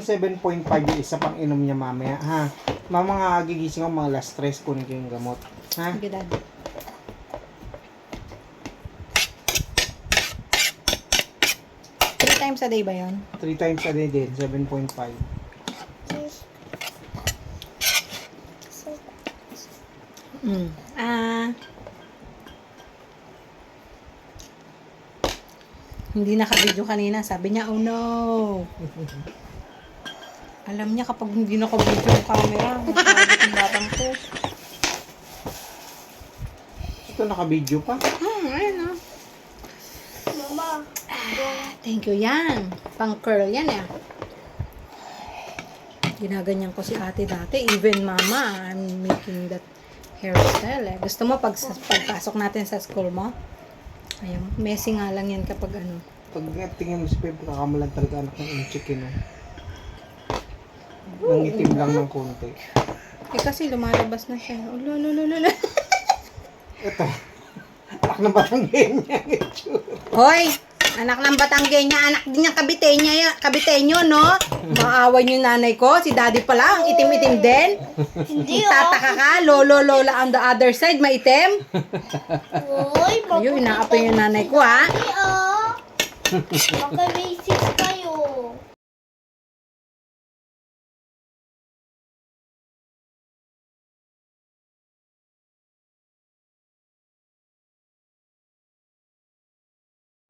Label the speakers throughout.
Speaker 1: 7.5 yung isa pang inom niya mamaya, ha? Mga gigising ako mga last stress, kunin ko yung gamot. Ha?
Speaker 2: Sige, Dad. Three times a day ba yun?
Speaker 1: 3 times a day din, 7.5.
Speaker 2: Hindi naka-video kanina. Sabi niya, oh no. Alam niya kapag hindi naka-video yung camera, masakit yung batang to.
Speaker 1: Ito naka-video pa.
Speaker 2: Ayun oh.
Speaker 3: Mama.
Speaker 2: Thank you yan. Pang curl yan eh. Ginaganyan ko si ate dati. Even mama, I'm making that hairstyle eh. Gusto mo pagpasok natin sa school mo? Ayun, messy nga lang yan kapag ano.
Speaker 1: Pag tingin mo si Pepe, kakamalan talaga anak ng chicken. Nang itim lang ng konti.
Speaker 2: Eh kasi lumalabas na siya. Oh, lulululul.
Speaker 1: Ito. Anak ng Batanggay niya.
Speaker 2: Hoy! Anak ng Batanggenya, anak din ng Kabitenyo, no? Maaway yung nanay ko, si daddy pala, ang itim-itim din.
Speaker 3: Hindi
Speaker 2: Tataka ka, lolo-lola on the other side, maitim.
Speaker 3: Uy,
Speaker 2: Ayun, inaapoy yung nanay ko, ha?
Speaker 3: Maka-racist kayo.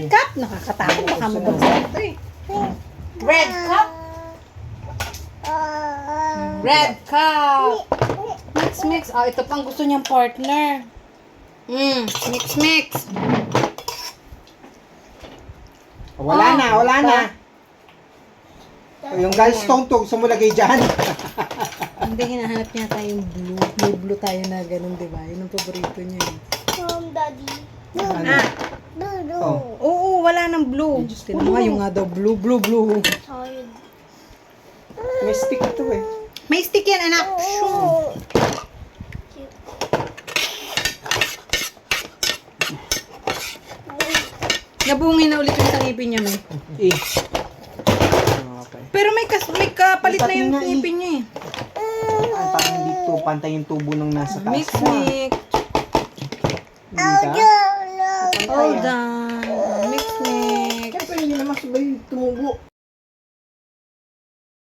Speaker 2: Cup, nakakatakot, baka mabagsak ito eh. Red cup. Red cup. Mix. Oh, ito pang gusto niyang partner. Mix.
Speaker 1: Wala na. Yung gallstone to, gusto mo lagay dyan.
Speaker 2: Hindi, hinahanap niya tayong blue. May blue tayo na ganun, di ba? Yun ang paborito niya.
Speaker 3: Daddy.
Speaker 1: Oh.
Speaker 2: Oo, wala nang blue. Tignan mo nga yung nga daw, blue.
Speaker 3: Tired.
Speaker 1: May stick ito eh.
Speaker 2: May stick yan, anak. Shoo. Nabungin na ulit yung tangipin niya, may.
Speaker 1: Okay.
Speaker 2: Pero may kapalit na yung
Speaker 1: Itatin na eh.
Speaker 2: tangipin niya eh.
Speaker 1: Ay, parang hindi to pantay yung tubo ng nasa taas.
Speaker 2: Mix.
Speaker 1: Hindi
Speaker 2: Hold on. Mix.
Speaker 1: Siyempre, hindi naman sabay tumubo.